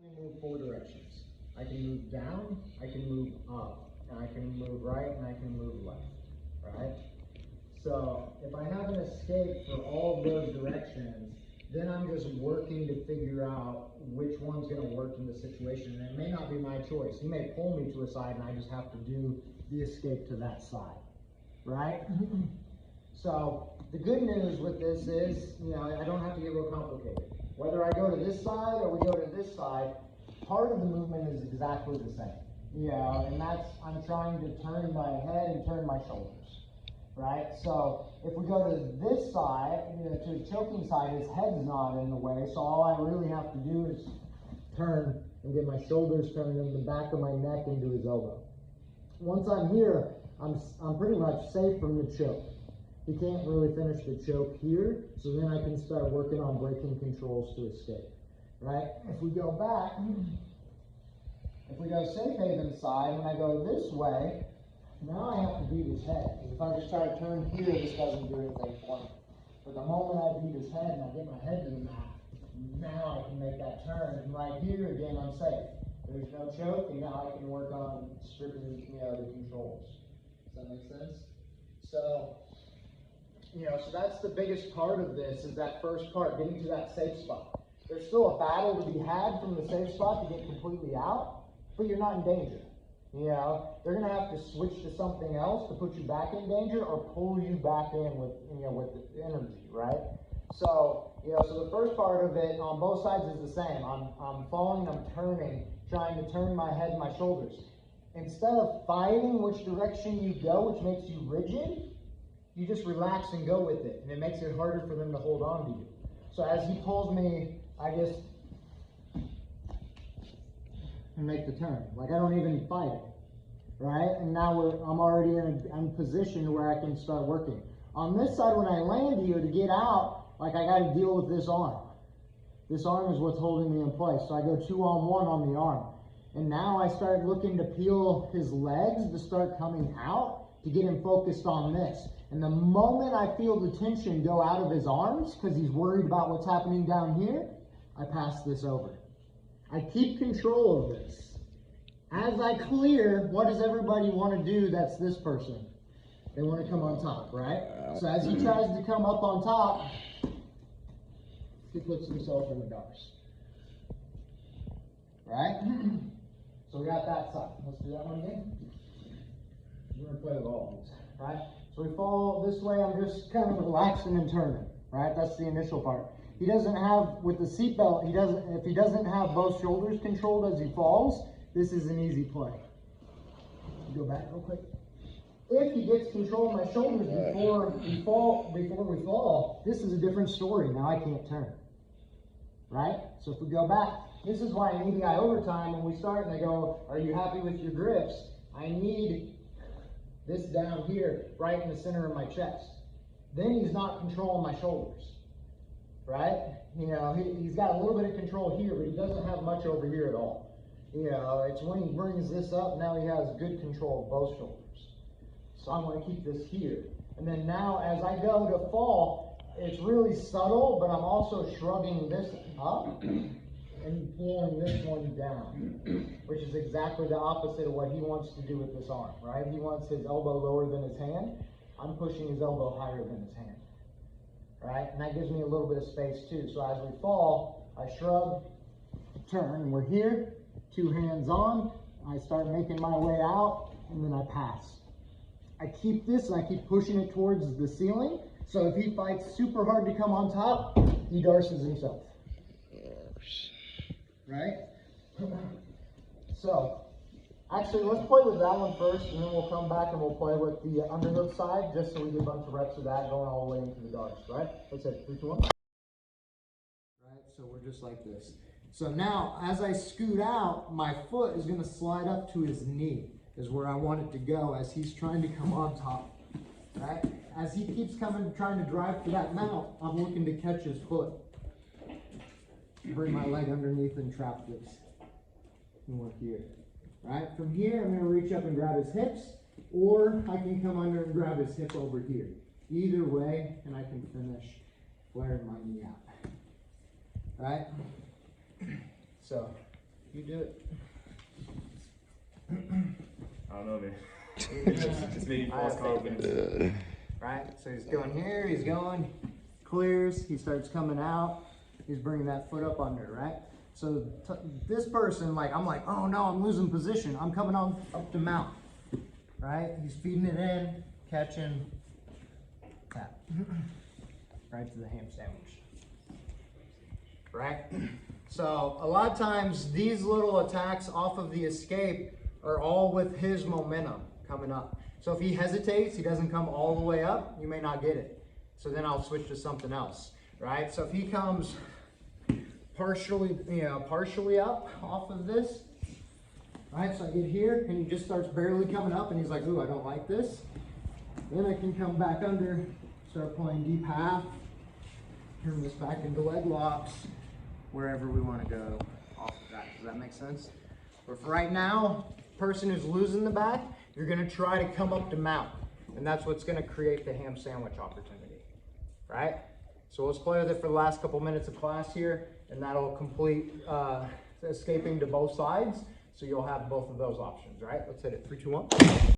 I move 4 directions. I can move down, I can move up, and I can move right, and I can move left, right? So if I have an escape for all of those directions, then I'm just working to figure out which one's going to work in the situation. And it may not be my choice. He may pull me to a side, and I just have to do the escape to that side, right? So the good news with this is, I don't have to get real complicated. Whether I go to this side or we go to this side, part of the movement is exactly the same. And that's, I'm trying to turn my head and turn my shoulders, right? So if we go to this side, to the choking side, his head's not in the way, so all I really have to do is turn and get my shoulders turned in the back of my neck into his elbow. Once I'm here, I'm pretty much safe from the choke. He can't really finish the choke here, so then I can start working on breaking controls to escape, right? If we go back, if we go safe haven side, when I go this way, now I have to beat his head. If I just try to turn here, this doesn't do anything for me. But the moment I beat his head and I get my head to the mat, now I can make that turn. And right here, again, I'm safe. There's no choke, and now I can work on stripping the controls. Does that make sense? So, so that's the biggest part of this, is that first part, getting to that safe spot. There's still a battle to be had from the safe spot to get completely out, but you're not in danger. They're going to have to switch to something else to put you back in danger or pull you back in with, with the energy, right? So, so the first part of it on both sides is the same. I'm falling, I'm turning, trying to turn my head and my shoulders. Instead of fighting which direction you go, which makes you rigid, you just relax and go with it, and it makes it harder for them to hold on to you. So as he pulls me, I just make the turn. Like, I don't even fight it, right? And now I'm already in a position where I can start working. On this side, when I land here to get out, like, I got to deal with this arm. This arm is what's holding me in place. So I go 2-on-1 on the arm. And now I start looking to peel his legs to start coming out to get him focused on this. And the moment I feel the tension go out of his arms, because he's worried about what's happening down here, I pass this over. I keep control of this. As I clear, what does everybody want to do that's this person? They want to come on top, right? So as he tries to come up on top, he puts himself in the dars. Right? So we got that side. Let's do that one again. We're going to play with all of these, right? So we fall this way, I'm just kind of relaxing and turning, right? That's the initial part. He doesn't have, with the seatbelt, if he doesn't have both shoulders controlled as he falls, this is an easy play. Go back real quick. If he gets control of my shoulders before we fall, this is a different story. Now I can't turn, right? So if we go back, this is why in EDI overtime, when we start and they go, are you happy with your grips? I need this down here, right in the center of my chest. Then he's not controlling my shoulders, right? He's got a little bit of control here, but he doesn't have much over here at all. It's when he brings this up, now he has good control of both shoulders. So I'm going to keep this here. And then now as I go to fall, it's really subtle, but I'm also shrugging this up and pulling this one down, which is exactly the opposite of what he wants to do with this arm, right? He wants his elbow lower than his hand. I'm pushing his elbow higher than his hand, right? And that gives me a little bit of space too. So as we fall, I shrug, turn, and we're here, 2 hands on. I start making my way out, and then I pass. I keep this, and I keep pushing it towards the ceiling. So if he fights super hard to come on top, he darces himself. Right? So, actually, let's play with that one first, and then we'll come back and we'll play with the underhook side, just so we get a bunch of reps of that going all the way into the darts, right? Let's hit 3, 2, 1. Right, so we're just like this. So now, as I scoot out, my foot is going to slide up to his knee, is where I want it to go as he's trying to come on top, right? As he keeps coming, trying to drive for that mount, I'm looking to catch his foot. Bring my leg underneath and trap this. And we're here. Right? From here, I'm going to reach up and grab his hips, or I can come under and grab his hip over here. Either way, and I can finish flaring my knee out. Right? So, You do it. I don't know, man. It's maybe false confidence. Right? So he's going here, he's going, clears, he starts coming out, he's bringing that foot up under, right? So this person, like, I'm like, oh no, I'm losing position. I'm coming on up to mount, right? He's feeding it in, catching, tap, right to the ham sandwich, right? So a lot of times these little attacks off of the escape are all with his momentum coming up. So if he hesitates, he doesn't come all the way up, you may not get it. So then I'll switch to something else, right? So if he comes partially up off of this, right? So I get here and he just starts barely coming up and he's like, ooh, I don't like this. Then I can come back under, start playing deep half, turn this back into leg locks, wherever we want to go off of that. Does that make sense? But for right now, person who's losing the back, you're going to try to come up to mount. And that's what's going to create the ham sandwich opportunity, right? So let's play with it for the last couple minutes of class here, and that'll complete escaping to both sides. So you'll have both of those options, right? Let's hit it. 3, 2, 1.